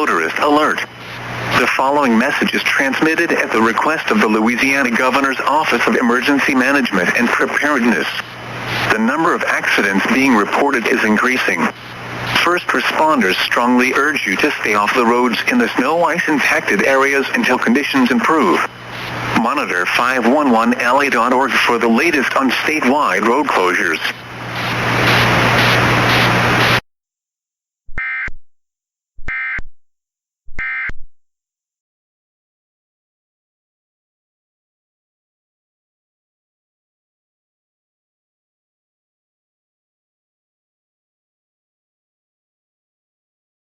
motorist alert. The following message is transmitted at the request of the Louisiana Governor's Office of Emergency Management and Preparedness. The number of accidents being reported is increasing. First responders strongly urge you to stay off the roads in the snow-ice impacted areas until conditions improve. Monitor 511la.org for the latest on statewide road closures.